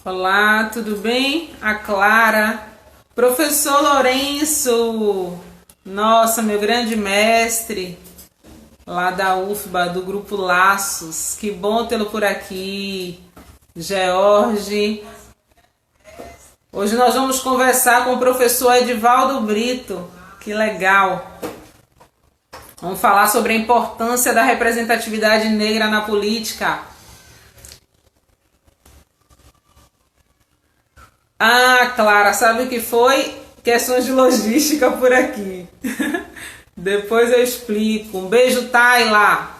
Olá, tudo bem? A Clara. Professor Lourenço, nossa, meu grande mestre, lá da UFBA, do Grupo Laços. Que bom tê-lo por aqui. George. Hoje nós vamos conversar com o professor Edivaldo Brito. Que legal. Vamos falar sobre a importância da representatividade negra na política. Ah, Clara, sabe o que foi? Questões de logística por aqui. Depois eu explico. Um beijo, Tayla.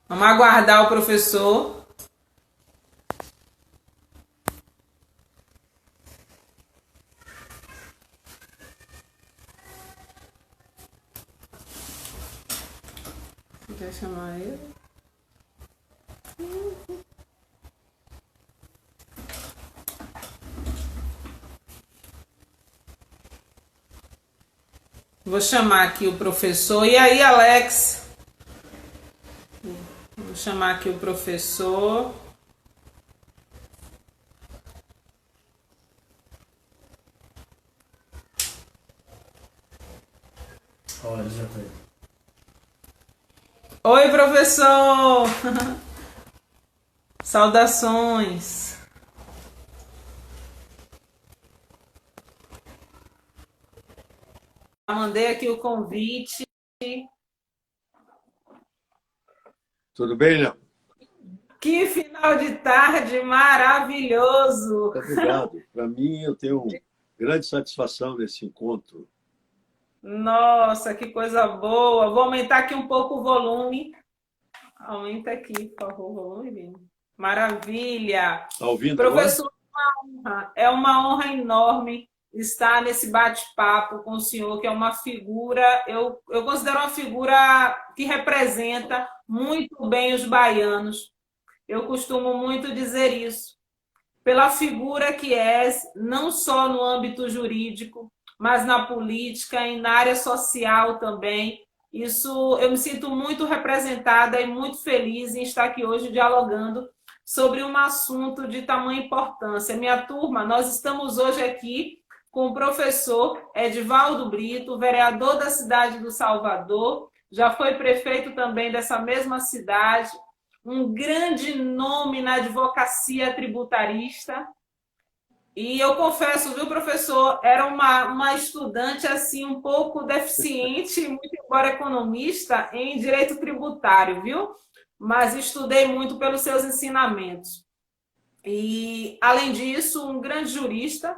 Vamos aguardar o professor. Quer chamar ele? Vou chamar aqui o professor. E aí, Alex? Vou chamar aqui o professor. Olha, já foi. Oi, professor! Saudações! Mandei aqui o convite. Tudo bem, Léo? Que final de tarde maravilhoso! Muito obrigado. Para mim, eu tenho grande satisfação nesse encontro. Nossa, que coisa boa! Vou aumentar aqui um pouco o volume. Aumenta aqui, por favor, o volume. Vini. Maravilha! Está ouvindo agora? Professor, é uma honra enorme estar nesse bate-papo com o senhor, que é uma figura, eu considero uma figura que representa muito bem os baianos. Eu costumo muito dizer isso, pela figura que és, não só no âmbito jurídico, mas na política e na área social também. Isso, eu me sinto muito representada e muito feliz em estar aqui hoje dialogando sobre um assunto de tamanha importância. Minha turma, nós estamos hoje aqui com o professor Edivaldo Brito, vereador da cidade do Salvador, já foi prefeito também dessa mesma cidade, um grande nome na advocacia tributarista. E eu confesso, viu, professor, era uma estudante assim um pouco deficiente, muito embora economista, em direito tributário, viu? Mas estudei muito pelos seus ensinamentos. E, além disso, um grande jurista,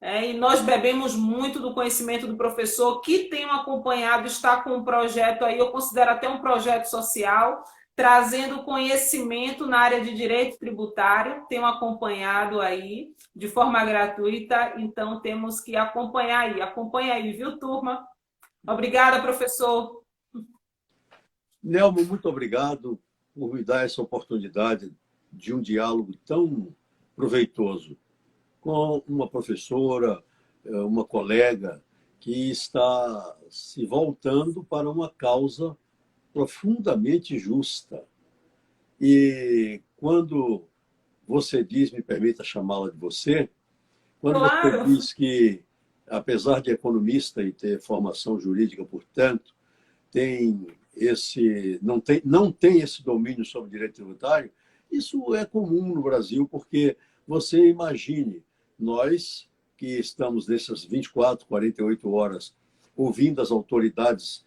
e nós bebemos muito do conhecimento do professor, que tenho acompanhado, está com um projeto aí, eu considero até um projeto social, trazendo conhecimento na área de direito tributário, tenho acompanhado aí de forma gratuita, então temos que acompanha aí, viu, turma? Obrigada, professor. Nelmo, muito obrigado por me dar essa oportunidade de um diálogo tão proveitoso com uma professora, uma colega que está se voltando para uma causa profundamente justa. E quando você diz, me permita chamá-la de você, quando você Claro. diz que, apesar de economista e ter formação jurídica, portanto, tem não tem esse domínio sobre direito tributário, isso é comum no Brasil, porque você imagine, nós que estamos nessas 24, 48 horas ouvindo as autoridades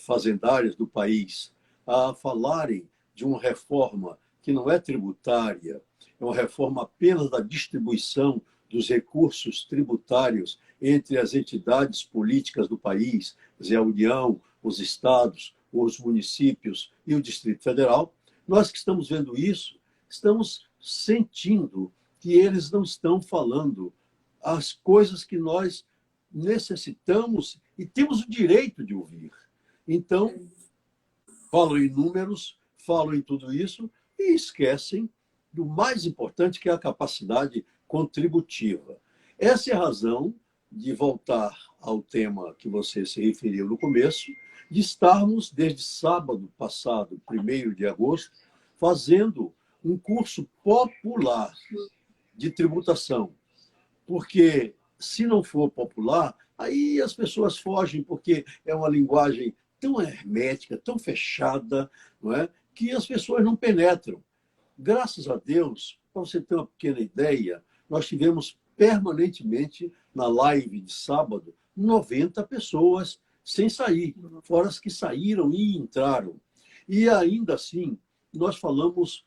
fazendárias do país a falarem de uma reforma que não é tributária, é uma reforma apenas da distribuição dos recursos tributários entre as entidades políticas do país, quer dizer, a União, os estados, os municípios e o Distrito Federal. Nós que estamos vendo isso, estamos sentindo que eles não estão falando as coisas que nós necessitamos e temos o direito de ouvir. Então, falam em números, falam em tudo isso e esquecem do mais importante, que é a capacidade contributiva. Essa é a razão de voltar ao tema que você se referiu no começo, de estarmos, desde sábado passado, 1º de agosto, fazendo um curso popular de tributação. Porque, se não for popular, aí as pessoas fogem, porque é uma linguagem tão hermética, tão fechada, não é? Que as pessoas não penetram. Graças a Deus, para você ter uma pequena ideia, nós tivemos permanentemente na live de sábado 90 pessoas sem sair, fora as que saíram e entraram. E ainda assim, nós falamos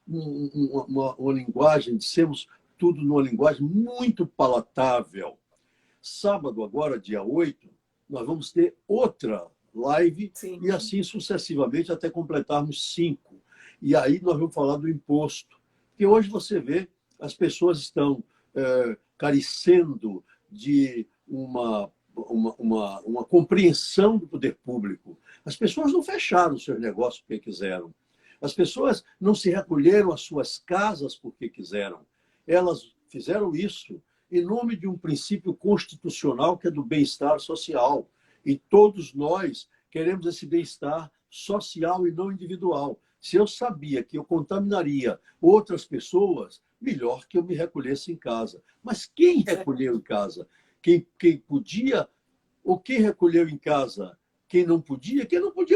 uma linguagem, dissemos tudo numa linguagem muito palatável. Sábado, agora, dia 8, nós vamos ter outra live. Sim. E assim sucessivamente até completarmos 5. E aí nós vamos falar do imposto. Porque hoje você vê, as pessoas estão carecendo de uma compreensão do poder público. As pessoas não fecharam seus negócios porque quiseram. As pessoas não se recolheram às suas casas porque quiseram. Elas fizeram isso em nome de um princípio constitucional que é do bem-estar social. E todos nós queremos esse bem-estar social e não individual. Se eu sabia que eu contaminaria outras pessoas, melhor que eu me recolhesse em casa. Mas quem recolheu em casa? Quem podia ou quem recolheu em casa? Quem não podia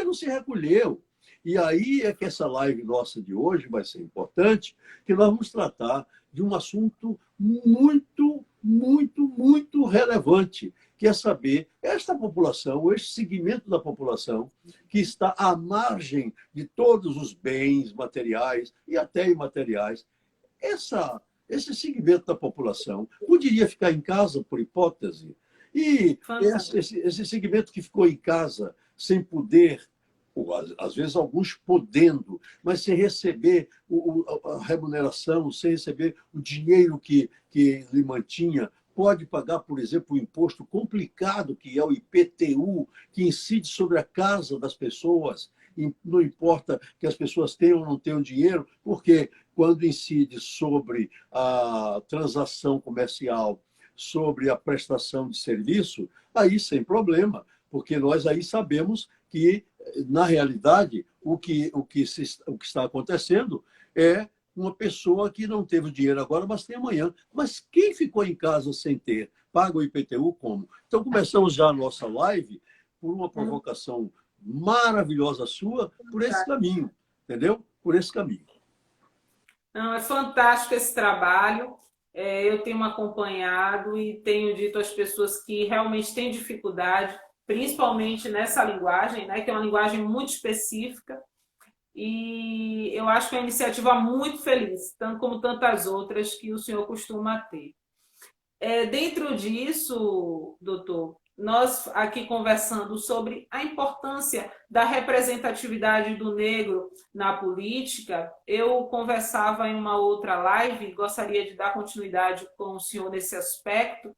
não se recolheu. E aí é que essa live nossa de hoje vai ser importante, que nós vamos tratar de um assunto muito, muito, muito relevante, que é saber esta população, este segmento da população que está à margem de todos os bens materiais e até imateriais. Esse segmento da população poderia ficar em casa, por hipótese, e esse segmento que ficou em casa sem poder, ou às vezes alguns podendo, mas sem receber a remuneração, sem receber o dinheiro que lhe mantinha, pode pagar, por exemplo, o imposto complicado que é o IPTU, que incide sobre a casa das pessoas. Não importa que as pessoas tenham ou não tenham dinheiro, porque quando incide sobre a transação comercial, sobre a prestação de serviço, aí sem problema, porque nós aí sabemos que, na realidade, o que está acontecendo é uma pessoa que não teve o dinheiro agora, mas tem amanhã. Mas quem ficou em casa sem ter? Paga o IPTU como? Então, começamos já a nossa live por uma provocação maravilhosa sua, por esse caminho, entendeu? Por esse caminho. Não, é fantástico esse trabalho. Eu tenho acompanhado e tenho dito às pessoas que realmente têm dificuldade, principalmente nessa linguagem, né, que é uma linguagem muito específica. E eu acho que é uma iniciativa muito feliz, tanto como tantas outras que o senhor costuma ter. Dentro disso, doutor, nós aqui conversando sobre a importância da representatividade do negro na política, eu conversava em uma outra live, gostaria de dar continuidade com o senhor nesse aspecto,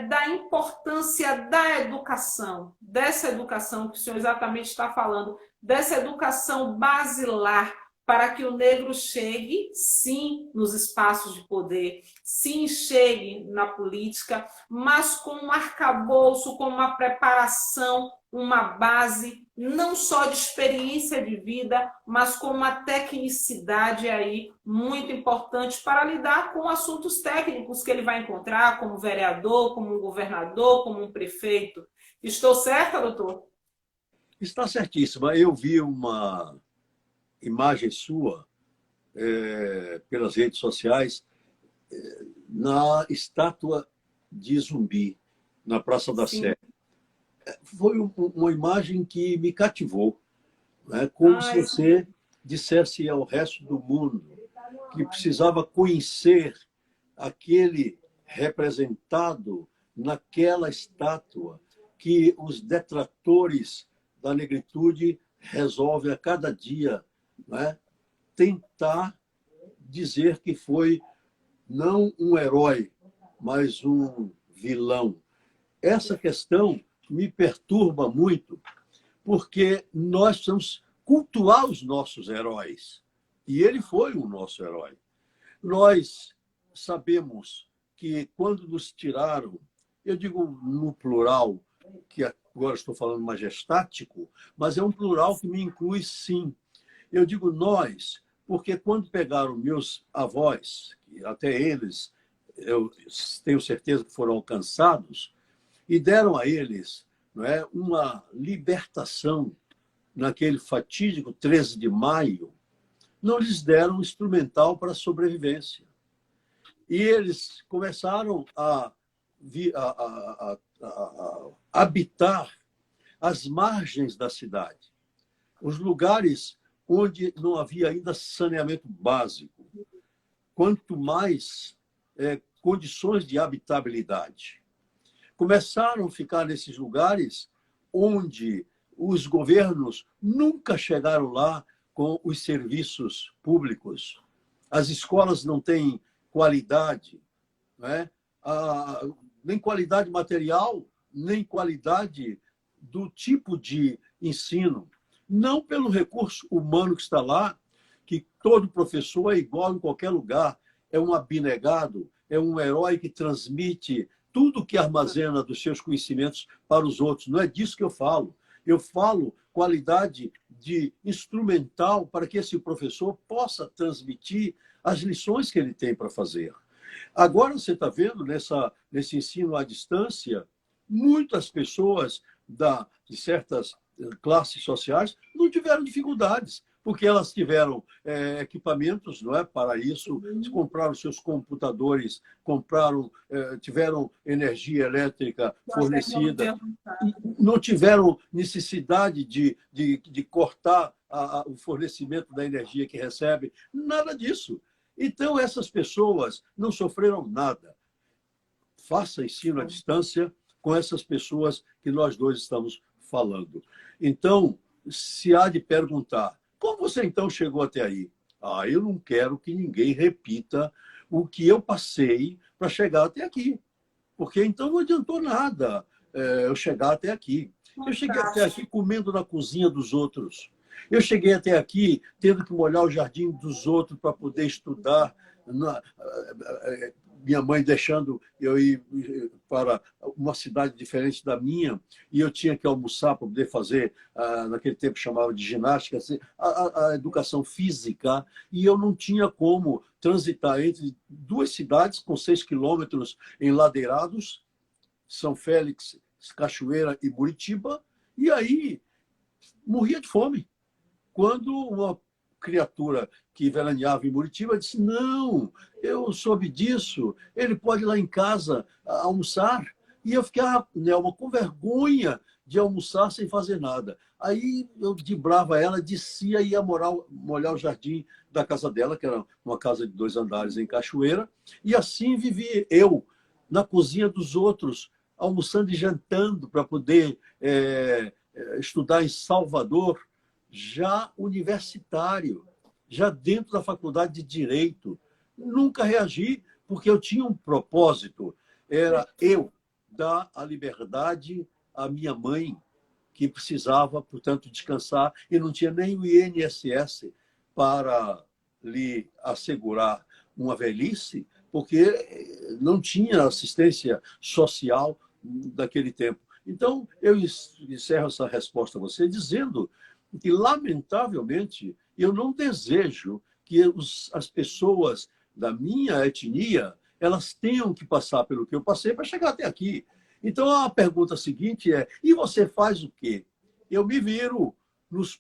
da importância da educação, dessa educação que o senhor exatamente está falando, dessa educação basilar, para que o negro chegue, sim, nos espaços de poder, sim, chegue na política, mas com um arcabouço, com uma preparação, uma base, não só de experiência de vida, mas com uma tecnicidade aí muito importante para lidar com assuntos técnicos que ele vai encontrar, como vereador, como um governador, como um prefeito. Estou certa, doutor? Está certíssima. Eu vi uma imagem sua pelas redes sociais na estátua de Zumbi, na Praça da Sé. Foi uma imagem que me cativou, né? Como se você dissesse ao resto do mundo que precisava conhecer aquele representado naquela estátua que os detratores da negritude resolvem a cada dia, né, tentar dizer que foi não um herói, mas um vilão. Essa questão me perturba muito, porque nós precisamos cultuar os nossos heróis. E ele foi o nosso herói. Nós sabemos que quando nos tiraram, eu digo no plural, que agora estou falando majestático, mas é um plural que me inclui sim. Eu digo nós, porque quando pegaram meus avós, que até eles, eu tenho certeza que foram alcançados, e deram a eles, não é, uma libertação naquele fatídico 13 de maio, não lhes deram um instrumental para a sobrevivência. E eles começaram a habitar as margens da cidade, os lugares onde não havia ainda saneamento básico, quanto mais condições de habitabilidade. Começaram a ficar nesses lugares onde os governos nunca chegaram lá com os serviços públicos. As escolas não têm qualidade, não é? Nem qualidade material, nem qualidade do tipo de ensino. Não pelo recurso humano que está lá, que todo professor é igual em qualquer lugar, é um abnegado, é um herói que transmite tudo que armazena dos seus conhecimentos para os outros. Não é disso que eu falo. Eu falo qualidade de instrumental para que esse professor possa transmitir as lições que ele tem para fazer. Agora você está vendo nesse ensino à distância, muitas pessoas de certas classes sociais não tiveram dificuldades, porque elas tiveram equipamentos, não é, para isso, compraram seus computadores, tiveram energia elétrica fornecida, não tiveram necessidade de cortar o fornecimento da energia que recebe, nada disso. Então, essas pessoas não sofreram nada. Faça ensino à distância com essas pessoas que nós dois estamos falando. Então, se há de perguntar, como você então chegou até aí? Eu não quero que ninguém repita o que eu passei para chegar até aqui. Porque então não adiantou nada eu chegar até aqui. Eu cheguei até aqui comendo na cozinha dos outros. Eu cheguei até aqui tendo que molhar o jardim dos outros para poder estudar. Minha mãe deixando eu ir para uma cidade diferente da minha e eu tinha que almoçar para poder fazer, naquele tempo chamava de ginástica, a educação física, e eu não tinha como transitar entre duas cidades com 6 quilômetros enladeirados, São Félix, Cachoeira e Muritiba, e aí morria de fome. Quando uma criatura que veraneava em Muritiba disse, não, eu soube disso, ele pode ir lá em casa almoçar. E eu fiquei, Nelma, com vergonha de almoçar sem fazer nada. Aí eu dibrava ela, descia e ia molhar o jardim da casa dela, que era uma casa de 2 andares em Cachoeira, e assim vivi eu, na cozinha dos outros, almoçando e jantando para poder estudar em Salvador, já universitário, já dentro da faculdade de Direito. Nunca reagi, porque eu tinha um propósito. Era eu dar a liberdade à minha mãe, que precisava, portanto, descansar, e não tinha nem o INSS para lhe assegurar uma velhice, porque não tinha assistência social daquele tempo. Então, eu encerro essa resposta a você dizendo que, lamentavelmente, eu não desejo que as pessoas da minha etnia elas tenham que passar pelo que eu passei para chegar até aqui. Então, a pergunta seguinte é, e você faz o quê? Eu me viro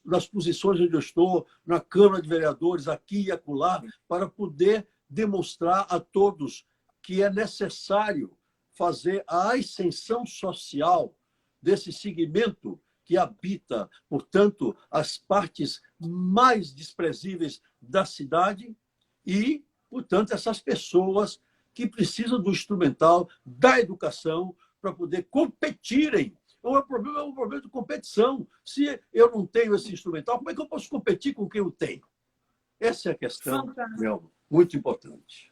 nas posições onde eu estou, na Câmara de Vereadores, aqui e acolá, para poder demonstrar a todos que é necessário fazer a ascensão social desse segmento que habita, portanto, as partes mais desprezíveis da cidade e, portanto, essas pessoas que precisam do instrumental da educação para poder competirem. O problema é um problema de competição. Se eu não tenho esse instrumental, como é que eu posso competir com quem eu tenho? Essa é a questão, Nelma, muito importante.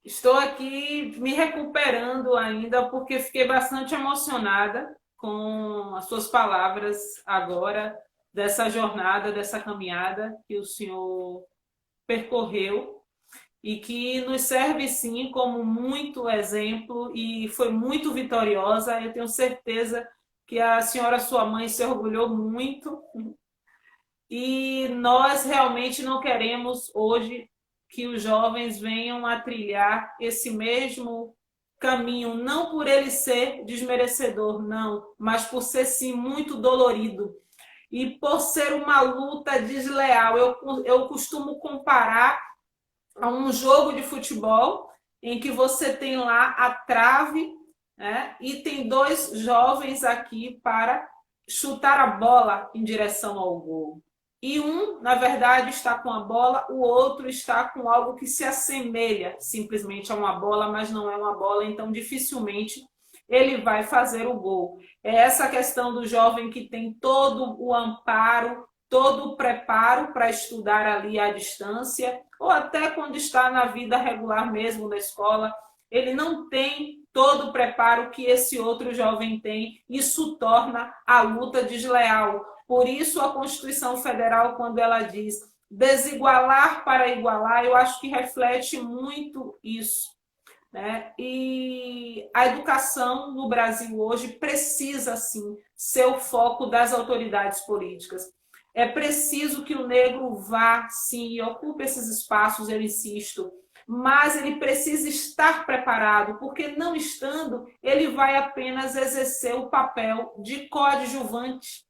Estou aqui me recuperando ainda, porque fiquei bastante emocionada com as suas palavras agora, dessa jornada, dessa caminhada que o senhor percorreu e que nos serve, sim, como muito exemplo e foi muito vitoriosa. Eu tenho certeza que a senhora, sua mãe, se orgulhou muito. E nós realmente não queremos hoje que os jovens venham a trilhar esse mesmo caminho, não por ele ser desmerecedor, não, mas por ser sim muito dolorido e por ser uma luta desleal. Eu costumo comparar a um jogo de futebol em que você tem lá a trave, né, e tem dois jovens aqui para chutar a bola em direção ao gol. E um, na verdade, está com a bola, o outro está com algo que se assemelha simplesmente a uma bola, mas não é uma bola, então dificilmente ele vai fazer o gol. É essa questão do jovem que tem todo o amparo, todo o preparo para estudar ali à distância, ou até quando está na vida regular mesmo na escola, ele não tem todo o preparo que esse outro jovem tem. Isso torna a luta desleal. Por isso, a Constituição Federal, quando ela diz desigualar para igualar, eu acho que reflete muito isso, né? E a educação no Brasil hoje precisa, sim, ser o foco das autoridades políticas. É preciso que o negro vá, sim, e ocupe esses espaços, eu insisto, mas ele precisa estar preparado, porque não estando, ele vai apenas exercer o papel de coadjuvante.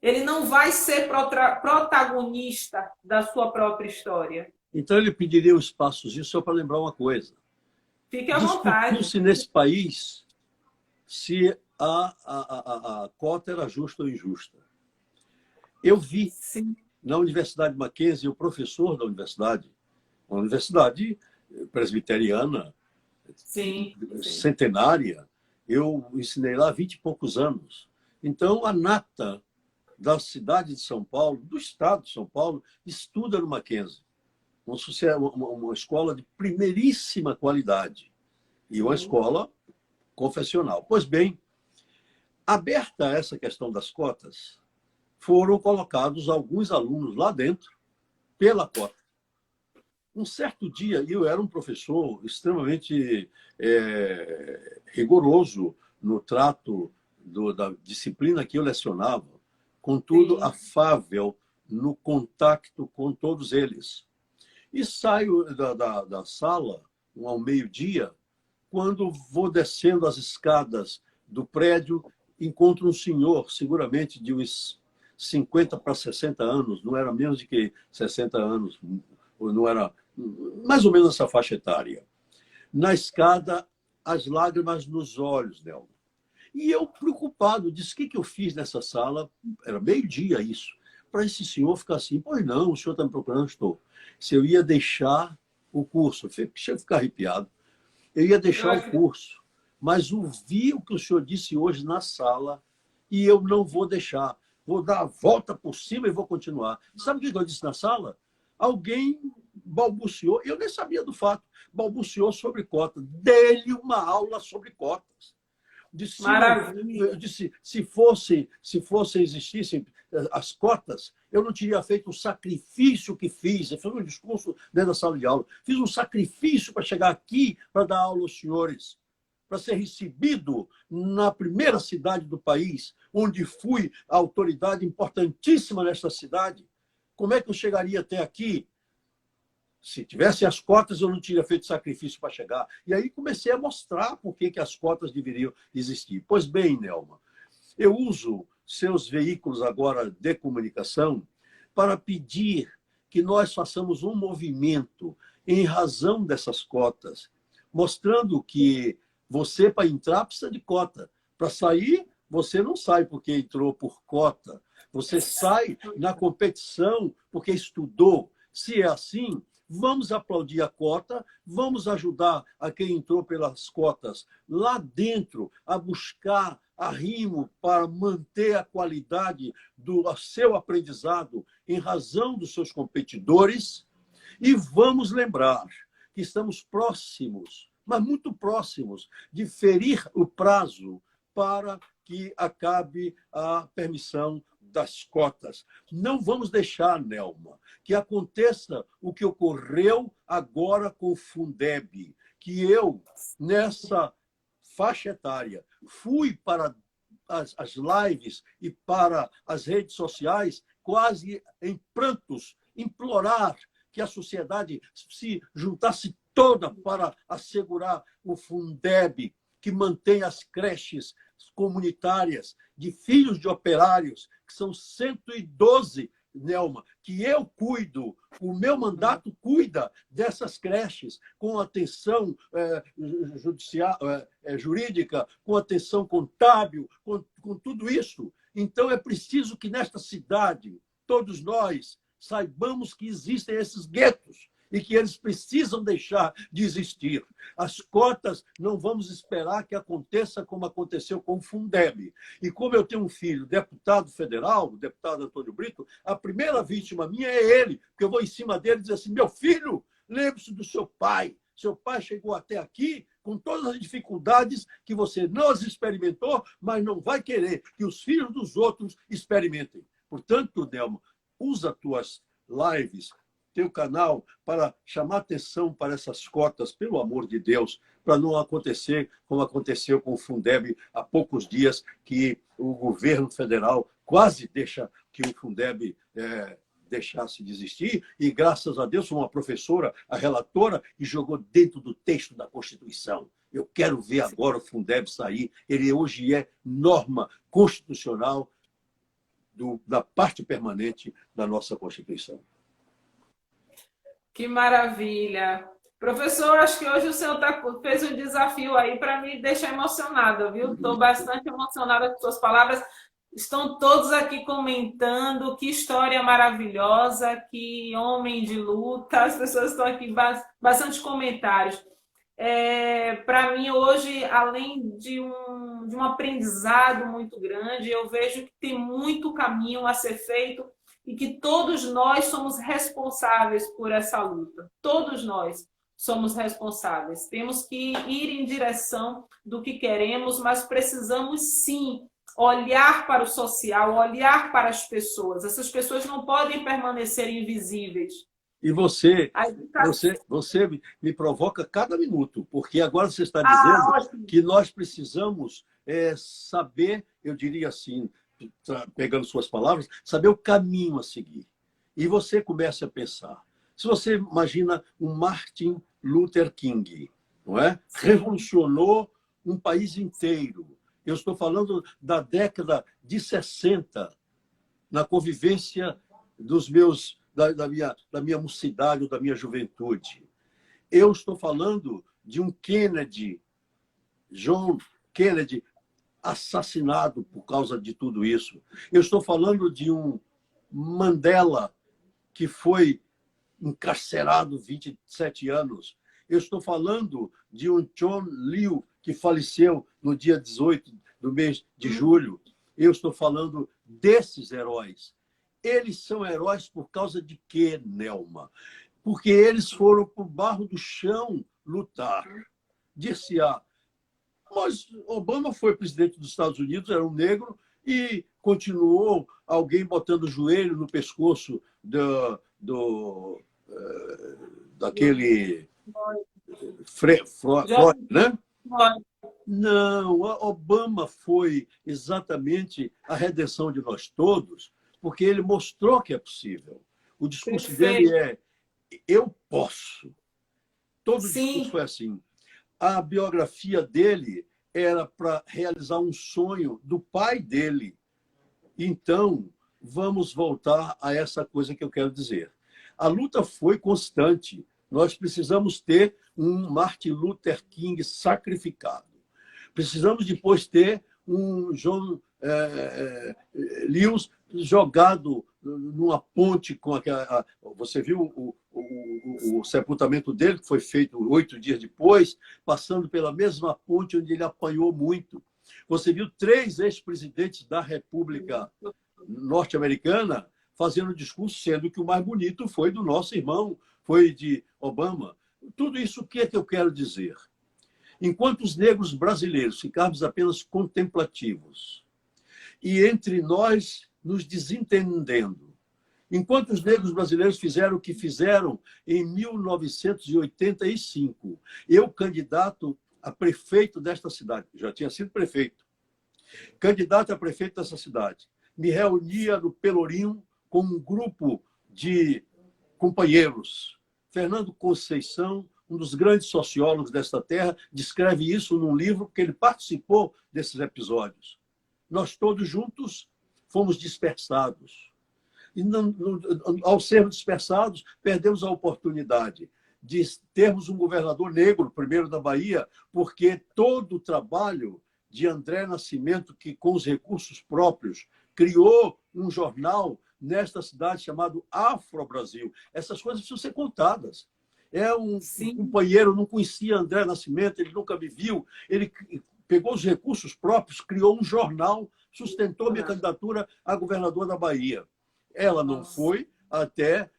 Ele não vai ser protagonista da sua própria história. Então, ele pediria o espaço disso só para lembrar uma coisa. Fique à vontade. Discutiu-se nesse país se a cota era justa ou injusta. Eu vi Sim. na Universidade Mackenzie, o professor da universidade, uma universidade presbiteriana, Sim. centenária, eu ensinei lá há 20 e poucos anos. Então, a nata da cidade de São Paulo, do estado de São Paulo, estuda no Mackenzie. Uma escola de primeiríssima qualidade e uma escola confessional. Pois bem, aberta essa questão das cotas, foram colocados alguns alunos lá dentro pela cota. Um certo dia, eu era um professor extremamente rigoroso no trato da disciplina que eu lecionava, contudo, afável no contato com todos eles. E saio da sala ao meio-dia, quando vou descendo as escadas do prédio, encontro um senhor, seguramente de uns 50 para 60 anos, não era menos de que 60 anos, não era mais ou menos essa faixa etária. Na escada, as lágrimas nos olhos, Nelma. E eu, preocupado, disse: o que eu fiz nessa sala? Era meio-dia isso. Para esse senhor ficar assim: pois não, o senhor está me procurando? Estou. Se eu ia deixar o curso, chega a ficar arrepiado, eu ia deixar o curso, mas ouvi o que o senhor disse hoje na sala e eu não vou deixar. Vou dar a volta por cima e vou continuar. Sabe o que eu disse na sala? Alguém balbuciou, eu nem sabia do fato, balbuciou sobre cota. Dê-lhe uma aula sobre cotas. Disse, Maravilha. Disse, se existissem as cotas, eu não teria feito o sacrifício que fiz. Eu fiz um discurso dentro da sala de aula. Fiz um sacrifício para chegar aqui para dar aula aos senhores, para ser recebido na primeira cidade do país, onde fui a autoridade importantíssima nesta cidade. Como é que eu chegaria até aqui? Se tivesse as cotas, eu não teria feito sacrifício para chegar. E aí comecei a mostrar por que as cotas deveriam existir. Pois bem, Nelma, eu uso seus veículos agora de comunicação para pedir que nós façamos um movimento em razão dessas cotas, mostrando que você, para entrar, precisa de cota. Para sair, você não sai porque entrou por cota. Você sai na competição porque estudou. Se é assim, vamos aplaudir a cota, vamos ajudar a quem entrou pelas cotas lá dentro a buscar arrimo para manter a qualidade do seu aprendizado em razão dos seus competidores. E vamos lembrar que estamos próximos, mas muito próximos, de ferir o prazo para que acabe a permissão das cotas. Não vamos deixar, Nelma, que aconteça o que ocorreu agora com o Fundeb, que eu, nessa faixa etária, fui para as lives e para as redes sociais quase em prantos, implorar que a sociedade se juntasse toda para assegurar o Fundeb, que mantém as creches comunitárias de filhos de operários, que são 112, Nelma, que eu cuido, o meu mandato cuida dessas creches, com atenção jurídica, com atenção contábil, com tudo isso. Então, é preciso que nesta cidade, todos nós saibamos que existem esses guetos e que eles precisam deixar de existir. As cotas, não vamos esperar que aconteça como aconteceu com o Fundeb. E como eu tenho um filho, deputado federal, o deputado Antônio Brito, a primeira vítima minha é ele, porque eu vou em cima dele e dizer assim, meu filho, lembre-se do seu pai. Seu pai chegou até aqui com todas as dificuldades que você não as experimentou, mas não vai querer que os filhos dos outros experimentem. Portanto, Nelma, usa tuas lives, teu canal, para chamar atenção para essas cotas, pelo amor de Deus, para não acontecer como aconteceu com o Fundeb há poucos dias, que o governo federal quase deixa que o Fundeb deixasse de existir, e graças a Deus uma professora, a relatora, e jogou dentro do texto da Constituição. Eu quero ver agora o Fundeb sair. Ele hoje é norma constitucional da parte permanente da nossa Constituição. Que maravilha. Professor, acho que hoje o senhor fez um desafio aí para me deixar emocionada, viu? Estou bastante emocionada com suas palavras. Estão todos aqui comentando, que história maravilhosa, que homem de luta. As pessoas estão aqui, bastante comentários. Para mim, hoje, além de um aprendizado muito grande, eu vejo que tem muito caminho a ser feito e que todos nós somos responsáveis por essa luta. Todos nós somos responsáveis. Temos que ir em direção do que queremos, mas precisamos, sim, olhar para o social, olhar para as pessoas. Essas pessoas não podem permanecer invisíveis. E você me provoca cada minuto, porque agora você está dizendo que nós precisamos saber, eu diria assim, pegando suas palavras, saber o caminho a seguir. E você começa a pensar. Se você imagina um Martin Luther King, não é? Revolucionou um país inteiro. Eu estou falando da década de 60, na convivência da minha mocidade, da minha juventude. Eu estou falando de um Kennedy, John Kennedy, assassinado por causa de tudo isso. Eu estou falando de um Mandela, que foi encarcerado 27 anos. Eu estou falando de um John Liu, que faleceu no dia 18 do mês de julho. Eu estou falando desses heróis. Eles são heróis por causa de quê, Nelma? Porque eles foram para o barro do chão lutar. Dir-se-á, mas Obama foi presidente dos Estados Unidos, era um negro, e continuou alguém botando o joelho no pescoço daquele Floyd, né? Não, Obama foi exatamente a redenção de nós todos, porque ele mostrou que é possível. O discurso dele é: eu posso. Todo discurso foi assim. A biografia dele era para realizar um sonho do pai dele. Então, vamos voltar a essa coisa que eu quero dizer. A luta foi constante. Nós precisamos ter um Martin Luther King sacrificado. Precisamos depois ter um John Lewis jogado numa ponte com aquela... Você viu o sepultamento dele, que foi feito 8 dias depois, passando pela mesma ponte onde ele apanhou muito. Você viu 3 ex-presidentes da República norte-americana fazendo discurso, sendo que o mais bonito foi do nosso irmão, foi de Obama. Tudo isso, o que é que eu quero dizer? Enquanto os negros brasileiros ficarmos apenas contemplativos e entre nós nos desentendendo, enquanto os negros brasileiros fizeram o que fizeram em 1985, eu, candidato a prefeito desta cidade, já tinha sido prefeito, candidato a prefeito dessa cidade, me reunia no Pelourinho com um grupo de companheiros. Fernando Conceição, um dos grandes sociólogos desta terra, descreve isso num livro, porque ele participou desses episódios. Nós todos juntos fomos dispersados. E, ao sermos dispersados, perdemos a oportunidade de termos um governador negro, primeiro da Bahia, porque todo o trabalho de André Nascimento, que com os recursos próprios criou um jornal nesta cidade chamado Afro-Brasil. Essas coisas precisam ser contadas. Um companheiro, não conhecia André Nascimento, ele nunca me viu, ele pegou os recursos próprios, criou um jornal, sustentou minha candidatura a governador da Bahia. Ela não foi até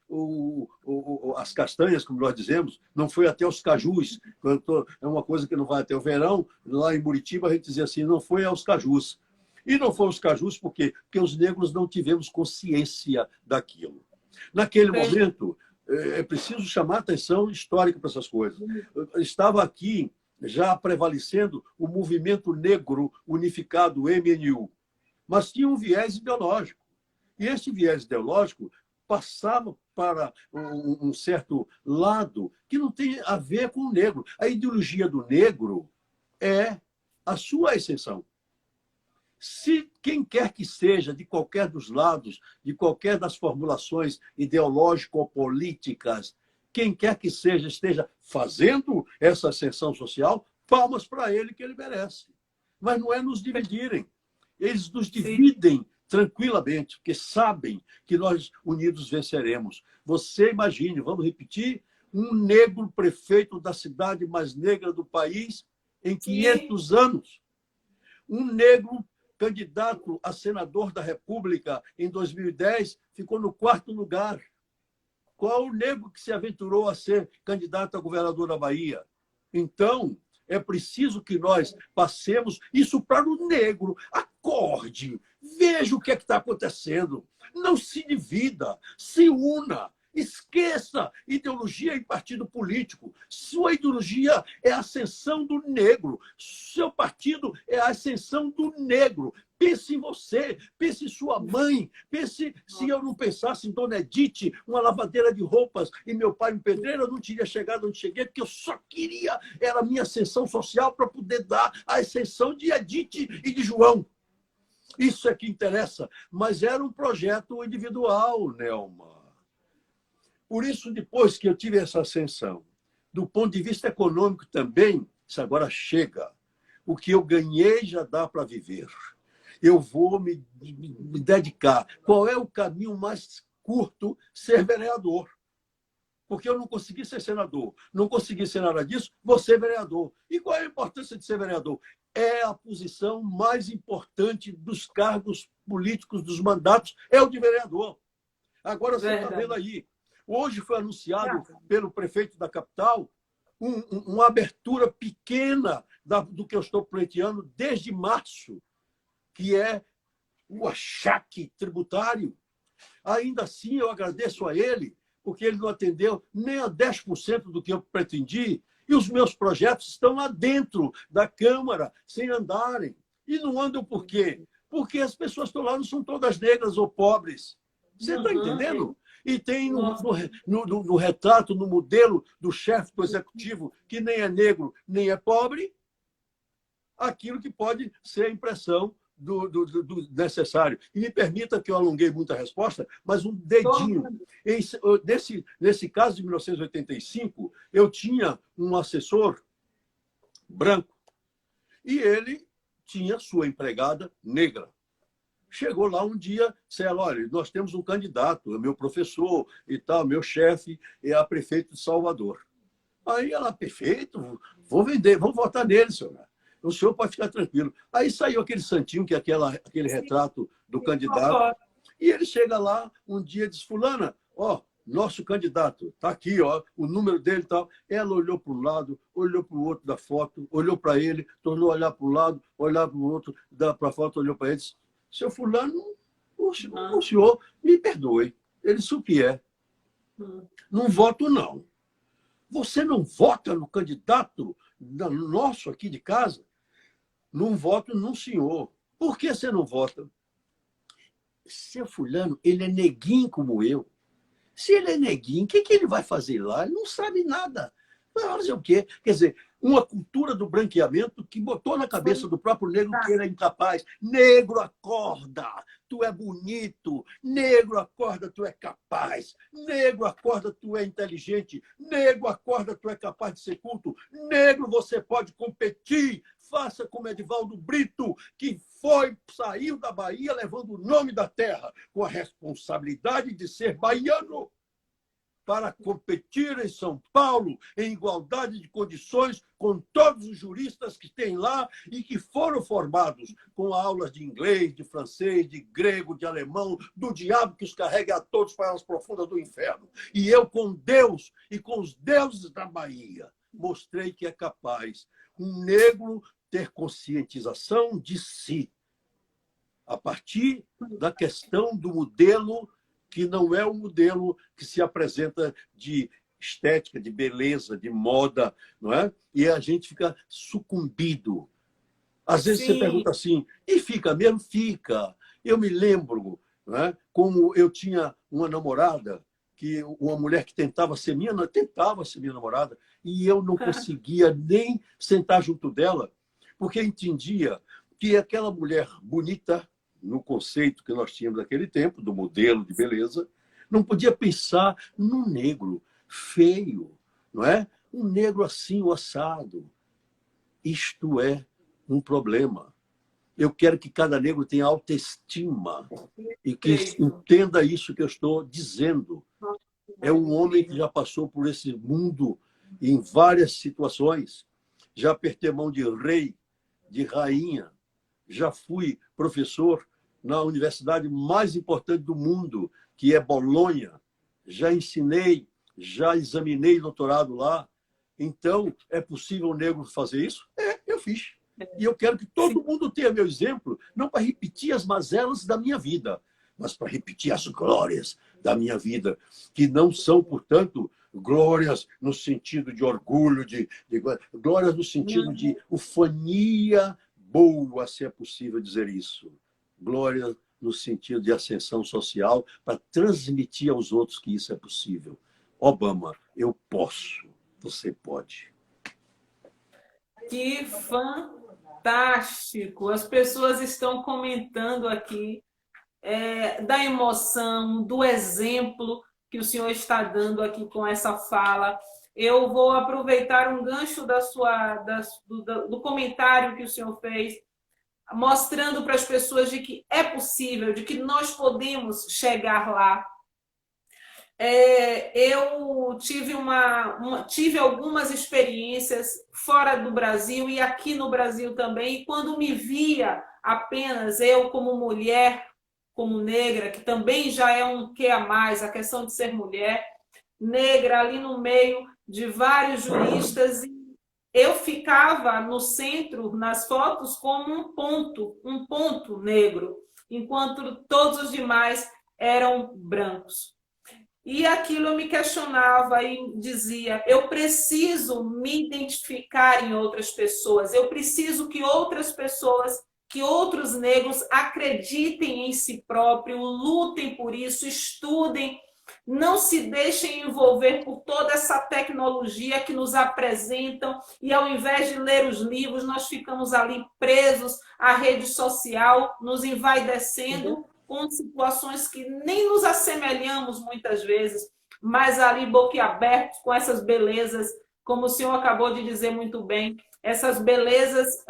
as castanhas, como nós dizemos, não foi até os cajus. É uma coisa que não vai até o verão. Lá em Muritiba, a gente dizia assim, não foi aos cajus. E não foi aos cajus por quê? Porque os negros não tivemos consciência daquilo. Naquele momento, é preciso chamar atenção histórica para essas coisas. Estava aqui já prevalecendo o movimento negro unificado, o MNU, mas tinha um viés ideológico. E esse viés ideológico passava para um certo lado que não tem a ver com o negro. A ideologia do negro é a sua exceção. Se quem quer que seja, de qualquer dos lados, de qualquer das formulações ideológico-políticas, quem quer que seja, esteja fazendo essa ascensão social, palmas para ele que ele merece. Mas não é nos dividirem. Eles nos dividem tranquilamente, porque sabem que nós unidos venceremos. Você imagine, vamos repetir, um negro prefeito da cidade mais negra do país em 500 anos. Um negro candidato a senador da República em 2010 ficou no 4º lugar. Qual o negro que se aventurou a ser candidato a governador da Bahia? Então, é preciso que nós passemos isso para o negro. Acorde, veja o que é que está acontecendo. Não se divida, se una. Esqueça ideologia e partido político. Sua ideologia é a ascensão do negro. Seu partido é a ascensão do negro. Pense em você, pense em sua mãe, pense se eu não pensasse em Dona Edith, uma lavadeira de roupas, e meu pai um pedreiro, eu não teria chegado onde cheguei, porque eu só queria, era a minha ascensão social para poder dar a ascensão de Edith e de João. Isso é que interessa. Mas era um projeto individual, Nelma. Por isso, depois que eu tive essa ascensão, do ponto de vista econômico também, isso agora chega. O que eu ganhei já dá para viver. Eu vou me dedicar. Qual é o caminho mais curto? Ser vereador. Porque eu não consegui ser senador, não consegui ser nada disso, vou ser vereador. E qual é a importância de ser vereador? É a posição mais importante dos cargos políticos, dos mandatos, é o de vereador. Agora você está vendo aí. Hoje foi anunciado pelo prefeito da capital uma abertura pequena do que eu estou pleiteando desde março, que é o achaque tributário. Ainda assim, eu agradeço a ele, porque ele não atendeu nem a 10% do que eu pretendi, e os meus projetos estão lá dentro da Câmara, sem andarem. E não andam por quê? Porque as pessoas que estão lá não são todas negras ou pobres. Você está entendendo? E tem no retrato, no modelo do chefe do executivo, que nem é negro, nem é pobre, aquilo que pode ser a impressão do necessário. E me permita que eu alonguei muito a resposta, mas um dedinho. Nesse caso de 1985, eu tinha um assessor branco e ele tinha sua empregada negra. Chegou lá um dia, disse, olha, nós temos um candidato, é meu professor e tal, meu chefe é a prefeito de Salvador. Aí ela, perfeito, vou vender, vamos votar nele, senhor. O senhor pode ficar tranquilo. Aí saiu aquele santinho, que é aquele retrato do candidato. E ele chega lá um dia e diz, fulana, nosso candidato, está aqui, o número dele e tal. Ela olhou para um lado, olhou para o outro da foto, olhou para ele, tornou a olhar para um lado, olhar para o outro, para a foto, olhou para ele e disse, seu fulano, o senhor me perdoe. Ele disse o que é. Não voto, não. Você não vota no candidato nosso aqui de casa? Não voto no senhor. Por que você não vota? seu fulano, ele é neguinho como eu. Se ele é neguinho, o que, que ele vai fazer lá? Ele não sabe nada. Vai fazer o quê? Quer dizer, uma cultura do branqueamento que botou na cabeça do próprio negro que ele é incapaz. Negro, acorda! Tu é bonito. Negro, acorda, tu é capaz. Negro, acorda, tu é inteligente. Negro, acorda, tu é capaz de ser culto. Negro, você pode competir. Faça como Edivaldo Brito, que saiu da Bahia levando o nome da terra, com a responsabilidade de ser baiano, para competir em São Paulo em igualdade de condições com todos os juristas que tem lá e que foram formados com aulas de inglês, de francês, de grego, de alemão, do diabo que os carrega a todos para as profundas do inferno. E eu, com Deus e com os deuses da Bahia, mostrei que é capaz um negro ter conscientização de si, a partir da questão do modelo que não é o modelo que se apresenta de estética, de beleza, de moda, não é? E a gente fica sucumbido. Às vezes você pergunta assim, e fica mesmo? Fica. Eu me lembro, não é? Como eu tinha uma namorada, uma mulher que tentava ser minha namorada, e eu não conseguia nem sentar junto dela, porque entendia que aquela mulher bonita, no conceito que nós tínhamos naquele tempo, do modelo de beleza, não podia pensar num negro feio, não é? Um negro assim, o assado. Isto é um problema. Eu quero que cada negro tenha autoestima e que entenda isso que eu estou dizendo. É um homem que já passou por esse mundo em várias situações. Já apertei mão de rei, de rainha. Já fui professor na universidade mais importante do mundo, que é Bolonha. Já ensinei, já examinei doutorado lá. Então, é possível o negro fazer isso? É, eu fiz. E eu quero que todo mundo tenha meu exemplo, não para repetir as mazelas da minha vida, mas para repetir as glórias da minha vida, que não são, portanto, glórias no sentido de orgulho, glórias no sentido de ufania boa, se é possível dizer isso. Glória no sentido de ascensão social, para transmitir aos outros que isso é possível. Obama, eu posso, você pode. Que fantástico! As pessoas estão comentando aqui da emoção, do exemplo que o senhor está dando aqui com essa fala. Eu vou aproveitar um gancho do comentário que o senhor fez, mostrando para as pessoas de que é possível, de que nós podemos chegar lá. Eu tive algumas experiências fora do Brasil e aqui no Brasil também, e quando me via apenas eu como mulher, como negra, que também já é um quê a mais, a questão de ser mulher, negra ali no meio de vários juristas, e eu ficava no centro, nas fotos, como um ponto negro, enquanto todos os demais eram brancos. E aquilo eu me questionava e dizia, eu preciso me identificar em outras pessoas, eu preciso que outras pessoas, que outros negros acreditem em si próprios, lutem por isso, estudem, não se deixem envolver por toda essa tecnologia que nos apresentam e ao invés de ler os livros, nós ficamos ali presos à rede social, nos envaidecendo com situações que nem nos assemelhamos muitas vezes, mas ali boquiabertos com essas belezas, como o senhor acabou de dizer muito bem, essas belezas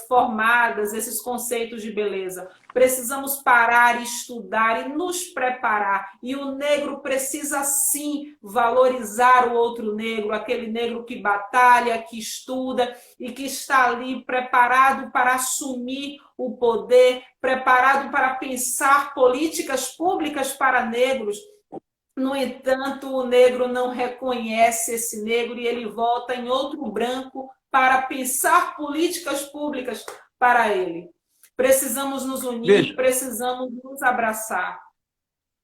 formadas, esses conceitos de beleza. Precisamos parar, estudar e nos preparar. E o negro precisa, sim, valorizar o outro negro, aquele negro que batalha, que estuda e que está ali preparado para assumir o poder, preparado para pensar políticas públicas para negros. No entanto, o negro não reconhece esse negro e ele vota em outro branco para pensar políticas públicas para ele. Precisamos nos unir, precisamos nos abraçar.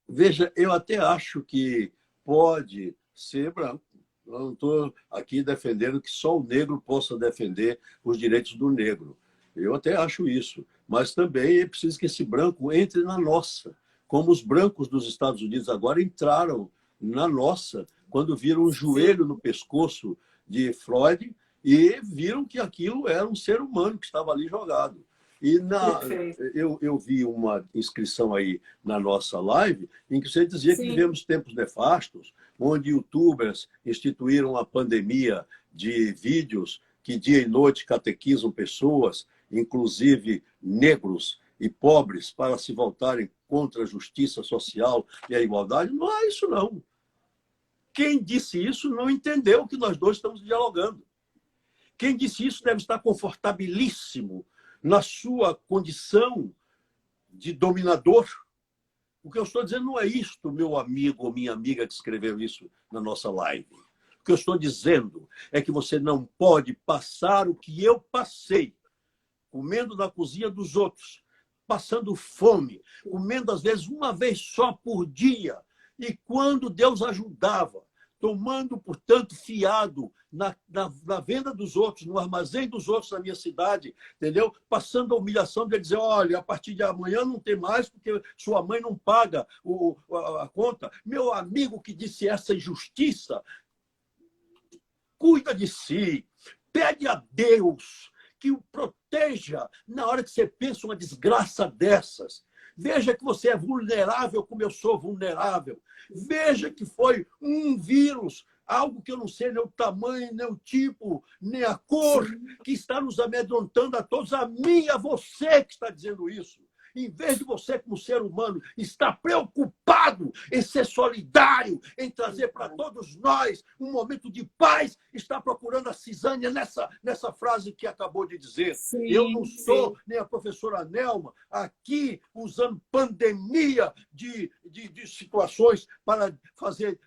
Veja, eu até acho que pode ser branco. Eu não estou aqui defendendo que só o negro possa defender os direitos do negro. Eu até acho isso. Mas também é preciso que esse branco entre na nossa. como os brancos dos Estados Unidos agora entraram na nossa, quando viram um joelho no pescoço de Floyd e viram que aquilo era um ser humano que estava ali jogado. E eu vi uma inscrição aí na nossa live em que você dizia que vivemos tempos nefastos, onde youtubers instituíram a pandemia de vídeos que dia e noite catequizam pessoas, inclusive negros e pobres, para se voltarem contra a justiça social e a igualdade. Não é isso, não. Quem disse isso não entendeu que nós dois estamos dialogando. Quem disse isso deve estar confortabilíssimo na sua condição de dominador. O que eu estou dizendo não é isto, meu amigo ou minha amiga que escreveu isso na nossa live. O que eu estou dizendo é que você não pode passar o que eu passei, comendo na cozinha dos outros, passando fome, comendo às vezes uma vez só por dia. E quando Deus ajudava, tomando, portanto, fiado na venda dos outros, no armazém dos outros na minha cidade, entendeu? Passando a humilhação de dizer, olha, a partir de amanhã não tem mais porque sua mãe não paga a conta. Meu amigo que disse essa injustiça, cuida de si, pede a Deus que o proteja na hora que você pensa uma desgraça dessas. Veja que você é vulnerável como eu sou vulnerável. Veja que foi um vírus, algo que eu não sei nem o tamanho, nem o tipo, nem a cor, que está nos amedrontando a todos. A mim e a você que está dizendo isso. Em vez de você, como ser humano, estar preocupado em ser solidário, em trazer para todos nós um momento de paz, está procurando a cisânia nessa frase que acabou de dizer. Eu não sou, nem a professora Nelma, aqui usando pandemia de situações para fazer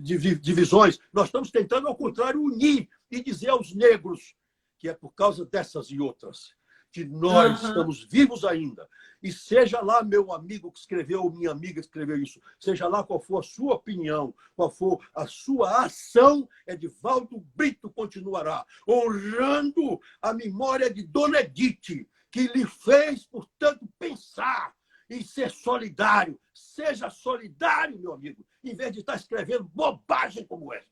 divisões. Nós estamos tentando, ao contrário, unir e dizer aos negros que é por causa dessas e outras que nós estamos vivos ainda. E seja lá meu amigo que escreveu, ou minha amiga que escreveu isso, seja lá qual for a sua opinião, qual for a sua ação, Edivaldo Brito continuará honrando a memória de Dona Edith, que lhe fez, portanto, pensar em ser solidário. Seja solidário, meu amigo, em vez de estar escrevendo bobagem como essa.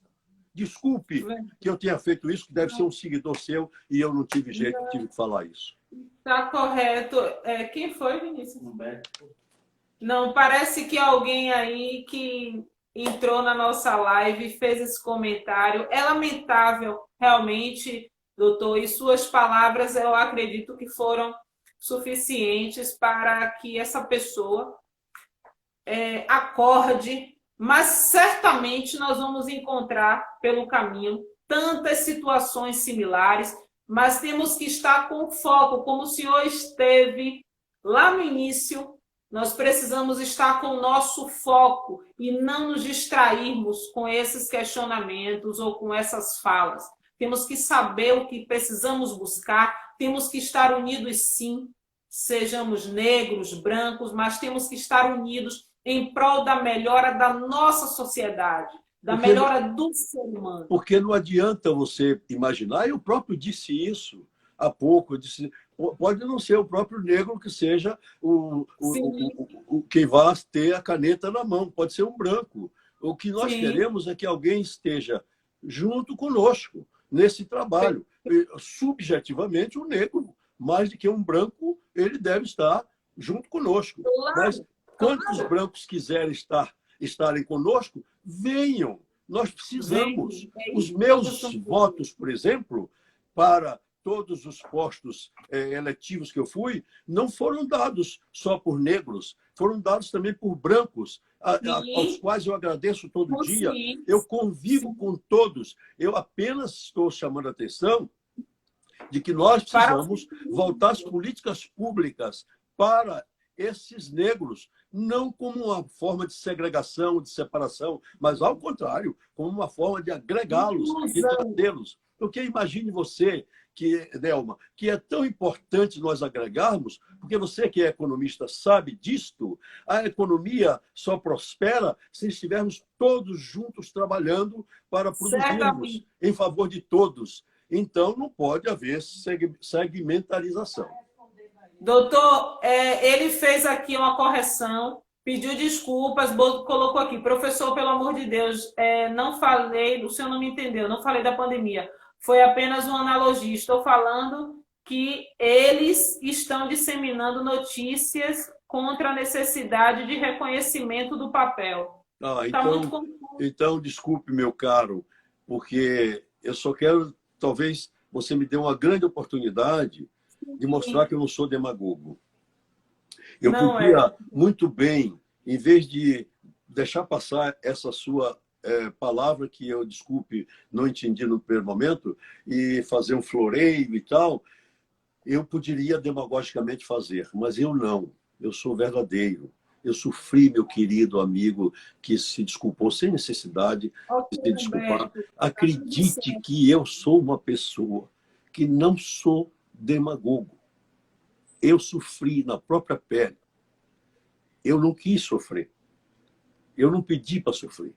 Desculpe que eu tenha feito isso, que deve ser um seguidor seu, e eu não tive jeito, tive que falar isso. Está correto. Quem foi, Vinícius? Humberto. Não, parece que alguém aí que entrou na nossa live e fez esse comentário. É lamentável, realmente, doutor, e suas palavras eu acredito que foram suficientes para que essa pessoa acorde, mas certamente nós vamos encontrar pelo caminho tantas situações similares, mas temos que estar com foco, como o senhor esteve lá no início. Nós precisamos estar com o nosso foco e não nos distrairmos com esses questionamentos ou com essas falas. Temos que saber o que precisamos buscar, temos que estar unidos sim, sejamos negros, brancos, mas temos que estar unidos em prol da melhora da nossa sociedade, da melhora do ser humano. Porque não adianta você imaginar, eu próprio disse isso há pouco, eu disse, pode não ser o próprio negro que seja quem vá ter a caneta na mão, pode ser um branco. O que nós queremos é que alguém esteja junto conosco nesse trabalho. Subjetivamente, o negro, mais do que um branco, ele deve estar junto conosco. Mas quantos brancos quiserem estarem conosco, venham. Nós precisamos. Os meus votos, por exemplo, para todos os postos eletivos que eu fui, não foram dados só por negros, foram dados também por brancos, aos quais eu agradeço todo dia. Eu convivo com todos. Eu apenas estou chamando a atenção de que nós precisamos voltar às políticas públicas para esses negros, não como uma forma de segregação, de separação, mas, ao contrário, como uma forma de agregá-los e trazê-los. Porque imagine você, Nelma, que é tão importante nós agregarmos, porque você que é economista sabe disto, a economia só prospera se estivermos todos juntos trabalhando para produzirmos em favor de todos. Então, não pode haver segmentarização. Doutor, ele fez aqui uma correção, pediu desculpas, colocou aqui, professor, pelo amor de Deus, não falei, o senhor não me entendeu, não falei da pandemia, foi apenas uma analogia. Estou falando que eles estão disseminando notícias contra a necessidade de reconhecimento do papel. Está muito confuso. Então, desculpe, meu caro, porque eu só quero, talvez você me dê uma grande oportunidade de mostrar que eu não sou demagogo. Eu podia muito bem, em vez de deixar passar essa sua palavra, que eu, desculpe, não entendi no primeiro momento, e fazer um floreio e tal, eu poderia demagogicamente fazer, mas eu não. Eu sou verdadeiro. Eu sofri, meu querido amigo, que se desculpou sem necessidade de se desculpar. Acredite que eu sou uma pessoa que não sou demagogo. Eu sofri na própria pele. Eu não quis sofrer. Eu não pedi para sofrer.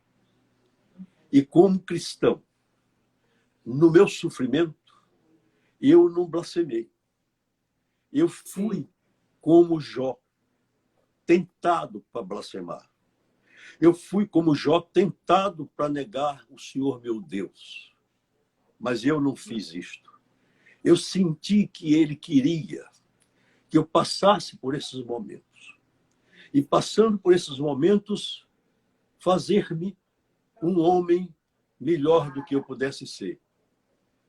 E como cristão, no meu sofrimento, eu não blasfemei. Eu fui como Jó, tentado para blasfemar. Eu fui como Jó, tentado para negar o Senhor meu Deus. Mas eu não fiz isto. Eu senti que ele queria que eu passasse por esses momentos. E passando por esses momentos, fazer-me um homem melhor do que eu pudesse ser.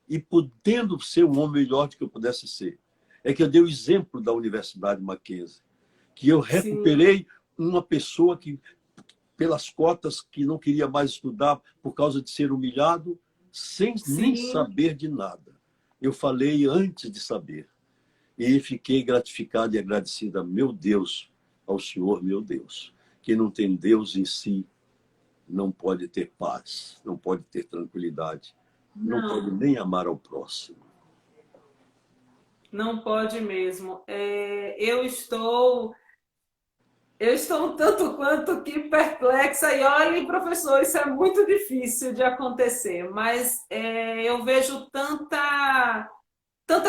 E podendo ser um homem melhor do que eu pudesse ser, é que eu dei o exemplo da Universidade Mackenzie, que eu recuperei uma pessoa que, pelas cotas, que não queria mais estudar por causa de ser humilhado, sem nem saber de nada. Eu falei antes de saber. E fiquei gratificado e agradecido a meu Deus, ao Senhor meu Deus. Quem não tem Deus em si não pode ter paz, não pode ter tranquilidade, não pode nem amar ao próximo. Não pode mesmo. Eu estou um tanto quanto que perplexa. E olha, professor, isso é muito difícil de acontecer, mas eu vejo tanta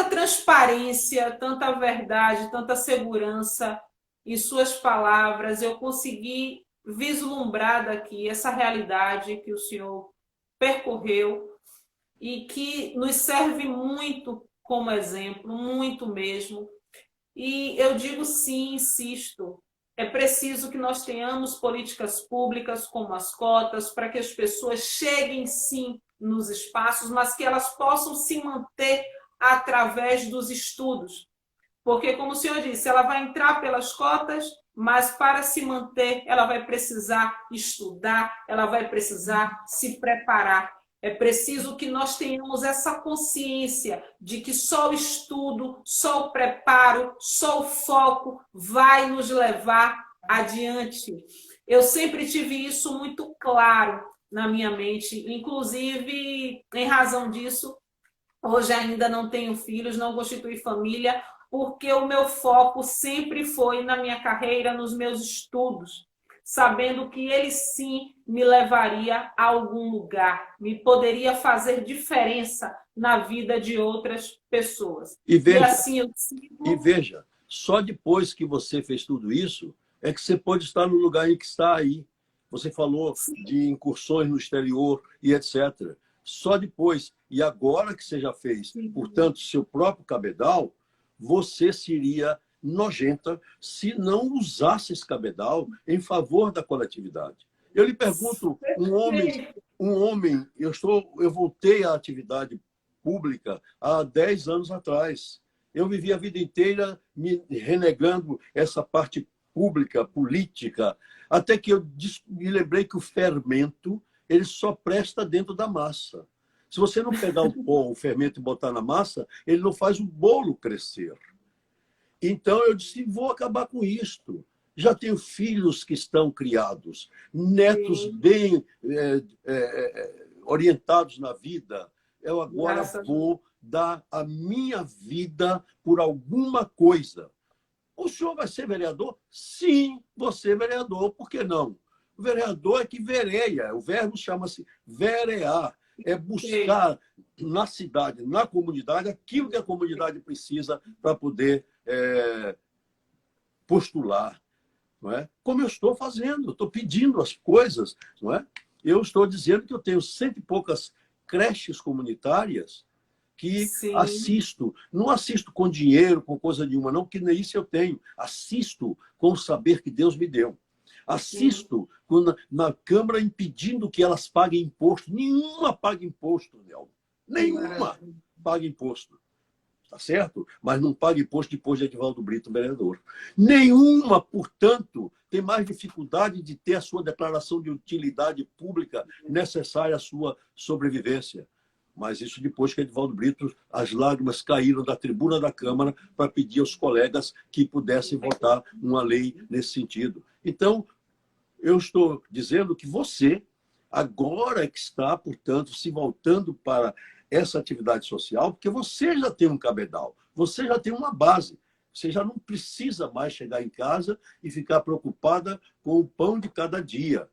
transparência, tanta verdade, tanta segurança em suas palavras. Eu consegui vislumbrar daqui essa realidade que o senhor percorreu e que nos serve muito como exemplo, muito mesmo. E eu digo sim, insisto, é preciso que nós tenhamos políticas públicas como as cotas para que as pessoas cheguem sim nos espaços, mas que elas possam se manter através dos estudos. Porque, como o senhor disse, ela vai entrar pelas cotas, mas para se manter, ela vai precisar estudar, ela vai precisar se preparar. É preciso que nós tenhamos essa consciência de que só o estudo, só o preparo, só o foco vai nos levar adiante. Eu sempre tive isso muito claro na minha mente, inclusive, em razão disso, hoje ainda não tenho filhos, não constitui família, porque o meu foco sempre foi na minha carreira, nos meus estudos, sabendo que ele sim me levaria a algum lugar, me poderia fazer diferença na vida de outras pessoas. E veja, assim eu sigo... e veja, só depois que você fez tudo isso, é que você pode estar no lugar em que está aí. Você falou de incursões no exterior e etc. Só depois. E agora que você já fez, portanto, seu próprio cabedal, você seria nojenta se não usasse esse cabedal em favor da coletividade. Eu lhe pergunto, um homem, eu voltei à atividade pública há 10 anos atrás. Eu vivi a vida inteira me renegando essa parte pública, política, até que eu me lembrei que o fermento ele só presta dentro da massa. Se você não pegar o pó, o fermento e botar na massa, ele não faz o bolo crescer. Então eu disse, vou acabar com isto. Já tenho filhos que estão criados, netos bem orientados na vida. Eu agora vou dar a minha vida por alguma coisa. O senhor vai ser vereador? Sim, vou ser vereador. Por que não? O vereador é que vereia. O verbo chama-se verear. é buscar na cidade, na comunidade, aquilo que a comunidade precisa para poder postular, não é? Como eu estou fazendo, estou pedindo as coisas, não é? Eu estou dizendo que eu tenho 100 e poucas creches comunitárias que Sim. assisto. Não assisto com dinheiro, com coisa nenhuma, não, porque nem isso eu tenho. Assisto com o saber que Deus me deu. Assisto na Câmara impedindo que elas paguem imposto. Nenhuma paga imposto, Nelma. Nenhuma paga imposto. Tá certo? Mas não paga imposto depois de Edivaldo Brito, vereador. Nenhuma, portanto, tem mais dificuldade de ter a sua declaração de utilidade pública necessária à sua sobrevivência. Mas isso depois que Edivaldo Brito, as lágrimas caíram da tribuna da Câmara para pedir aos colegas que pudessem votar uma lei nesse sentido. Então, eu estou dizendo que você, agora que está, portanto, se voltando para essa atividade social, porque você já tem um cabedal, você já tem uma base, você já não precisa mais chegar em casa e ficar preocupada com o pão de cada dia.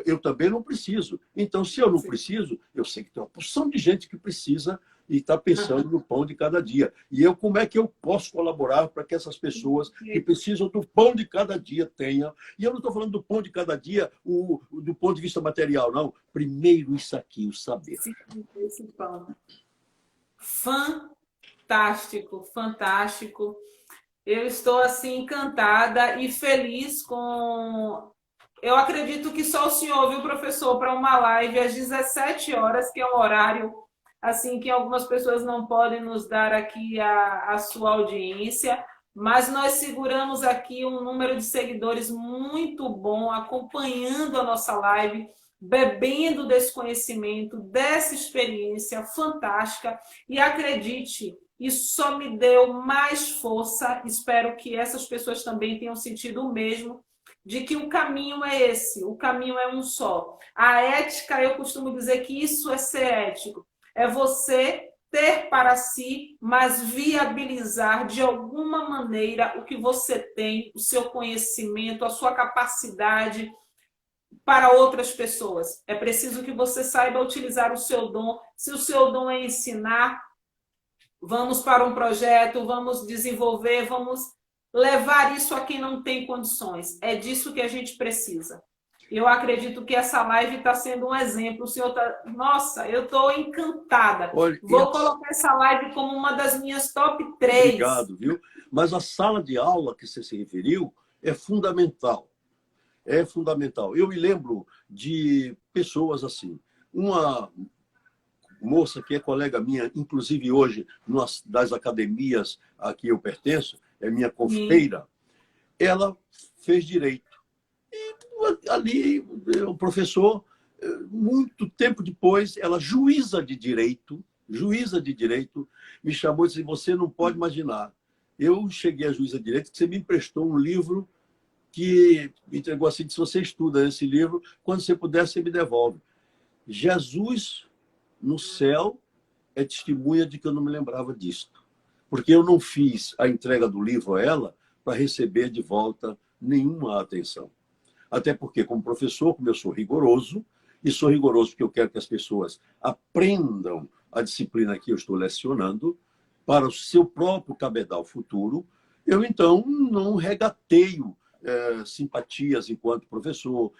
Eu também não preciso. Então, se eu não preciso, eu sei que tem uma porção de gente que precisa e está pensando no pão de cada dia. E eu, como é que eu posso colaborar para que essas pessoas que precisam do pão de cada dia tenham? E eu não estou falando do pão de cada dia do ponto de vista material, não. Primeiro isso aqui, o saber. Esse pão. Fantástico, fantástico. Eu estou assim encantada e feliz com... Eu acredito que só o senhor, viu, professor, para uma live às 17 horas, que é um horário assim que algumas pessoas não podem nos dar aqui a sua audiência, mas nós seguramos aqui um número de seguidores muito bom, acompanhando a nossa live, bebendo desse conhecimento, dessa experiência fantástica. E acredite, isso só me deu mais força. Espero que essas pessoas também tenham sentido o mesmo, de que o caminho é esse, o caminho é um só. A ética, eu costumo dizer que isso é ser ético. É você ter para si, mas viabilizar de alguma maneira o que você tem, o seu conhecimento, a sua capacidade para outras pessoas. É preciso que você saiba utilizar o seu dom. Se o seu dom é ensinar, vamos para um projeto, vamos desenvolver, vamos levar isso a quem não tem condições. É disso que a gente precisa. Eu acredito que essa live está sendo um exemplo. O senhor tá... Nossa, eu estou encantada. Olha, vou colocar essa live como uma das minhas top 3. Obrigado, viu? Mas a sala de aula que você se referiu é fundamental. É fundamental. Eu me lembro de pessoas assim. Uma moça que é colega minha, inclusive hoje, numa das academias a que eu pertenço, é minha confeiteira, ela fez direito. E ali, o professor, muito tempo depois, ela, juíza de direito, me chamou e disse: você não pode imaginar. Eu cheguei a juíza de direito, que você me emprestou um livro que me entregou assim, se você estuda esse livro, quando você puder, você me devolve. Jesus, no céu, é testemunha de que eu não me lembrava disto. Porque eu não fiz a entrega do livro a ela para receber de volta nenhuma atenção. Até porque, como professor, como eu sou rigoroso, e sou rigoroso porque eu quero que as pessoas aprendam a disciplina que eu estou lecionando para o seu próprio cabedal futuro, eu, então, não regateio simpatias enquanto professor,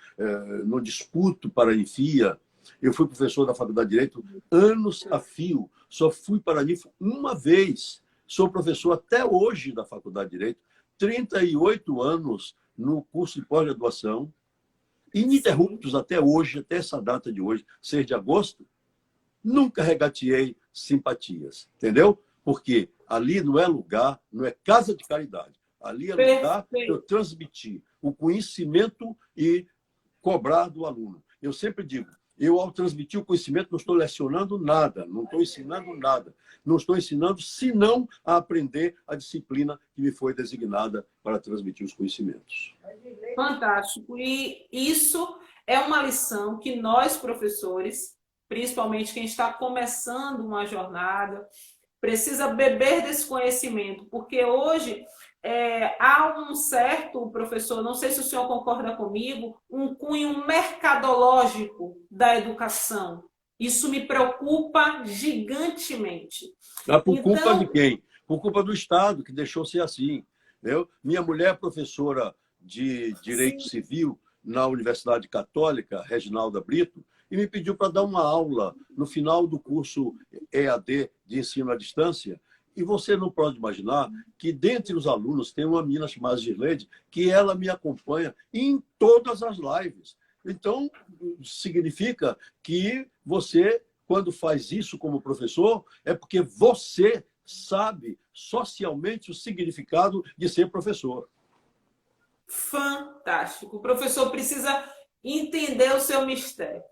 não disputo para a enfia. Eu fui professor da Faculdade de Direito anos a fio, só fui para a NIF uma vez. Sou professor até hoje da Faculdade de Direito, 38 anos no curso de pós-graduação, ininterruptos até hoje, até essa data de hoje, 6 de agosto, nunca regateei simpatias, entendeu? Porque ali não é lugar, não é casa de caridade. Ali é lugar para eu transmitir o conhecimento e cobrar do aluno. Eu sempre digo, eu, ao transmitir o conhecimento, não estou lecionando nada, não estou ensinando nada. Não estou ensinando, senão a aprender a disciplina que me foi designada para transmitir os conhecimentos. Fantástico. E isso é uma lição que nós, professores, principalmente quem está começando uma jornada, precisa beber desse conhecimento, porque hoje há um certo, professor, não sei se o senhor concorda comigo, um cunho mercadológico da educação. Isso me preocupa gigantemente. Mas por culpa Então, de quem? Por culpa do Estado, que deixou ser assim. Entendeu? Minha mulher é professora de Direito sim, Civil na Universidade Católica, Reginalda Brito, e me pediu para dar uma aula no final do curso EAD de ensino à distância. E você não pode imaginar que, dentre os alunos, tem uma menina chamada Girleide, que ela me acompanha em todas as lives. Então, significa que você, quando faz isso como professor, é porque você sabe socialmente o significado de ser professor. fantástico. O professor precisa entender o seu mistério.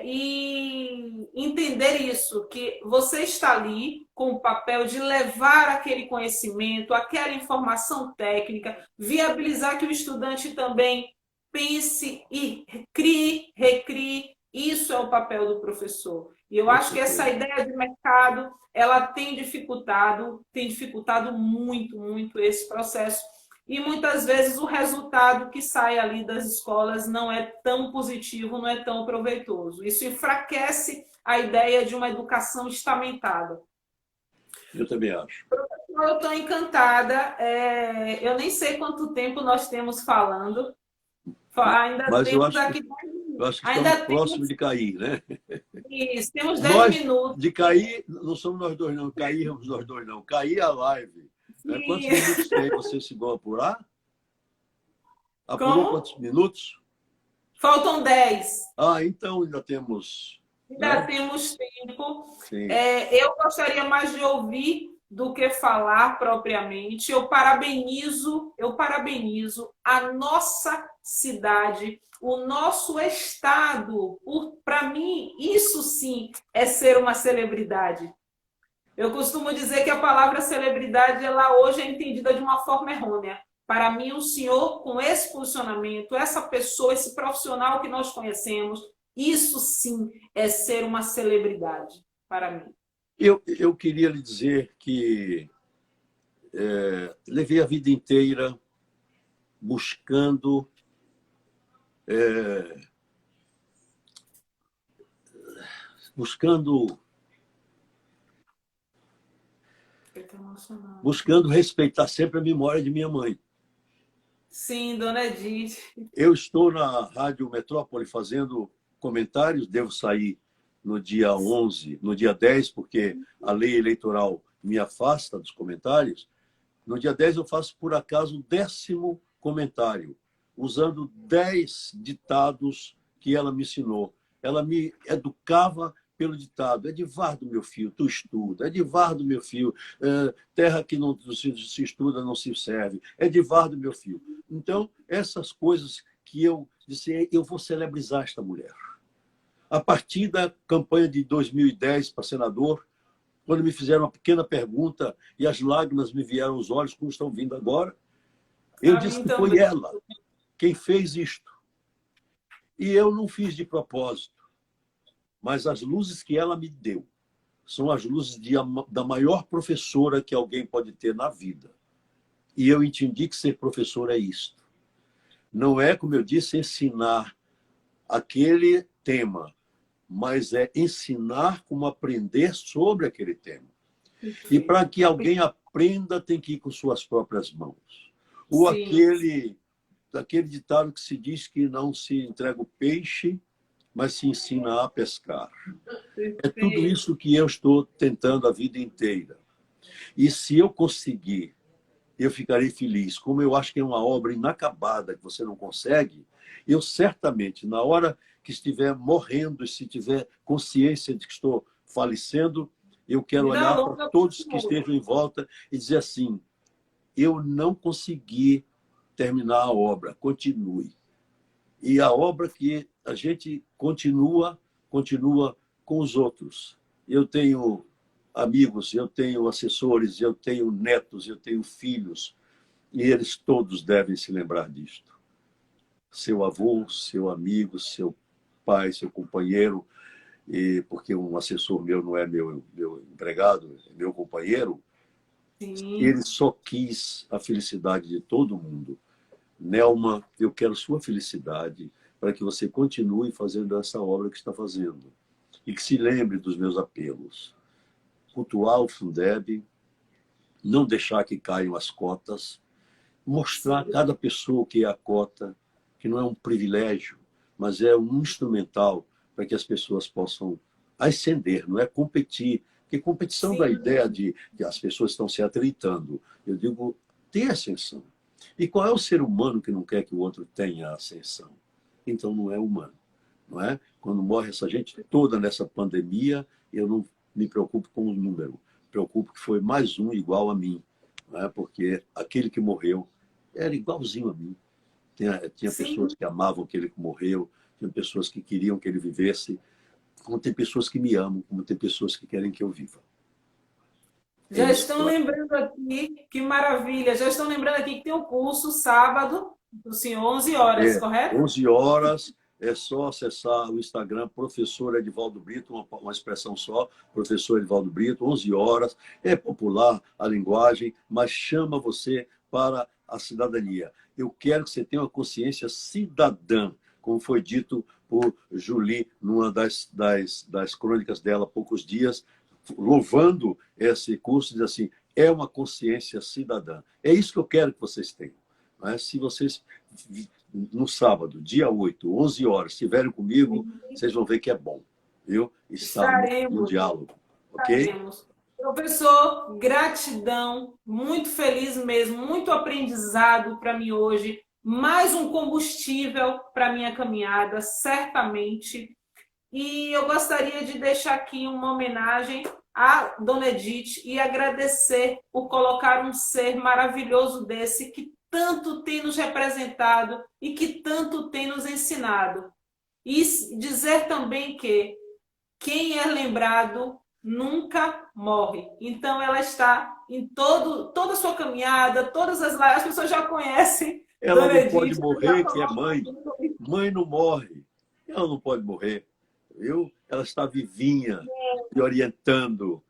E entender isso, que você está ali com o papel de levar aquele conhecimento, aquela informação técnica, viabilizar que o estudante também pense e crie, recrie. Isso é o papel do professor. E eu Com acho que essa certeza. ideia de mercado, ela tem dificultado muito, muito esse processo. E muitas vezes o resultado que sai ali das escolas não é tão positivo, não é tão proveitoso. Isso enfraquece a ideia de uma educação estamentada. Eu também acho. Eu estou encantada. Eu nem sei quanto tempo nós temos falando. Ainda Mas temos aqui eu acho que estamos ainda próximos temos de cair, né? isso, temos 10 Nós, minutos. de cair, não somos nós dois, não. Caímos nós dois, não. Cair a live. Né? Quantos E, minutos tem? Você chegou a apurar? Apurou como? quantos minutos? Faltam 10. Ah, então ainda temos. Ainda Né? temos tempo. Sim. Eu gostaria mais de ouvir do que falar propriamente. Eu parabenizo a nossa cidade, o nosso estado. Para mim, isso sim é ser uma celebridade. Eu costumo dizer que a palavra celebridade, ela hoje é entendida de uma forma errônea. Para mim, um senhor com esse posicionamento, essa pessoa, esse profissional que nós conhecemos, isso sim é ser uma celebridade para mim. Eu queria lhe dizer que levei a vida inteira buscando buscando buscando respeitar sempre a memória de minha mãe. Sim, dona Edith. Eu estou na Rádio Metrópole fazendo comentários, devo sair no dia 11, no dia 10, porque a lei eleitoral me afasta dos comentários. No dia 10 eu faço, por acaso, o 10º comentário, usando 10 ditados que ela me ensinou. Ela me educava pelo ditado: Edivardo, meu filho, tu estuda. Edivardo, meu filho, terra que não se estuda não se serve. Edivardo, meu filho. Então, essas coisas que eu disse, eu vou celebrizar esta mulher. A partir da campanha de 2010 para senador, quando me fizeram uma pequena pergunta e as lágrimas me vieram aos olhos, como estão vindo agora, eu A disse mim que foi também. ela quem fez isto. E eu não fiz de propósito, mas as luzes que ela me deu são as luzes da maior professora que alguém pode ter na vida. E eu entendi que ser professor é isto. Não é, como eu disse, ensinar aquele tema, mas é ensinar como aprender sobre aquele tema. E para que alguém aprenda, tem que ir com suas próprias mãos. Ou Sim. aquele ditado que se diz que não se entrega o peixe, mas se ensina a pescar. É tudo isso que eu estou tentando a vida inteira. E se eu conseguir, eu ficarei feliz. Como eu acho que é uma obra inacabada, que você não consegue, eu certamente, na hora que estiver morrendo, se tiver consciência de que estou falecendo, eu quero Vida olhar para longa, todos que estejam em volta e dizer assim: eu não consegui terminar a obra, continue. E a obra que a gente continua com os outros. Eu tenho amigos, eu tenho assessores, eu tenho netos, eu tenho filhos, e eles todos devem se lembrar disto. Seu avô, seu amigo, seu pai, seu companheiro, e porque um assessor meu não é meu empregado, é meu companheiro, sim. ele só quis a felicidade de todo mundo. Nelma, eu quero sua felicidade para que você continue fazendo essa obra que está fazendo. e que se lembre dos meus apelos. Cultuar o Fundeb, não deixar que caiam as cotas, mostrar a cada pessoa o que é a cota, que não é um privilégio, mas é um instrumental para que as pessoas possam ascender, não é competir. Porque competição da ideia de que as pessoas estão se atritando. Eu digo, ter ascensão. E qual é o ser humano que não quer que o outro tenha ascensão? Então não é humano, não é? Quando morre essa gente toda nessa pandemia, eu não me preocupo com o número. Me preocupo que foi mais um igual a mim, não é? Porque aquele que morreu era igualzinho a mim. Tinha pessoas que amavam aquele que morreu, tinha pessoas que queriam que ele vivesse, como tem pessoas que me amam, como tem pessoas que querem que eu viva. Já estão lembrando aqui, que maravilha, já estão lembrando aqui que tem um curso sábado, do senhor, 11 horas, correto? 11 horas, é só acessar o Instagram, professor Edivaldo Brito, uma expressão só, professor Edivaldo Brito, 11 horas, é popular a linguagem, mas chama você para a cidadania. Eu quero que você tenha uma consciência cidadã, como foi dito por Julie, numa das crônicas dela há poucos dias, louvando esse curso, diz assim, é uma consciência cidadã. É isso que eu quero que vocês tenham. Mas se vocês, no sábado, dia 8, 11 horas, estiverem comigo, vocês vão ver que é bom. Viu? Estaremos no diálogo. Ok? Estaremos. Professor, gratidão, muito feliz mesmo, muito aprendizado para mim hoje, mais um combustível para a minha caminhada, certamente. E eu gostaria de deixar aqui uma homenagem à Dona Edith e agradecer por colocar um ser maravilhoso desse que tanto tem nos representado e que tanto tem nos ensinado. E dizer também que quem é lembrado nunca morre. Então, ela está em toda a sua caminhada, todas as lives, as pessoas já conhecem. Ela Dona não Edith, pode morrer, que é mãe. Mãe não morre. Ela não pode morrer. Viu? Ela está vivinha, me orientando,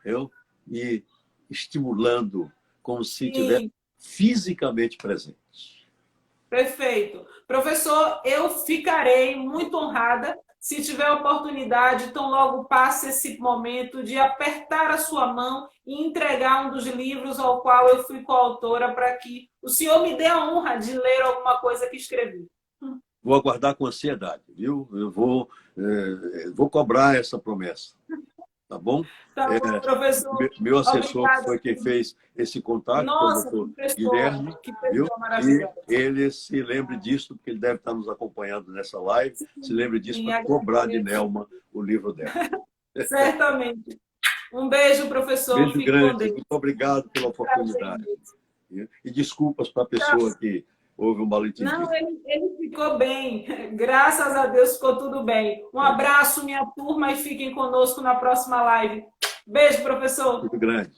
viu? E estimulando, como se estivesse fisicamente presente. Perfeito. Professor, eu ficarei muito honrada se tiver oportunidade, tão logo passe esse momento de apertar a sua mão e entregar um dos livros ao qual eu fui coautora para que o senhor me dê a honra de ler alguma coisa que escrevi. Vou aguardar com ansiedade, viu? Eu vou cobrar essa promessa. Tá bom? Tá bom, professor. Meu assessor foi quem fez esse contato, nossa, o doutor Guilherme, viu? E ele se lembre disso, porque ele deve estar nos acompanhando nessa live, se lembre disso para cobrar de Nelma o livro dela. Certamente. Um beijo, professor. Beijo grande. Muito obrigado pela oportunidade. E desculpas para a pessoa que houve um mal-entendido. Não, ele ficou bem. Graças a Deus ficou tudo bem. Um abraço, minha turma, e fiquem conosco na próxima live. Beijo, professor. Muito grande.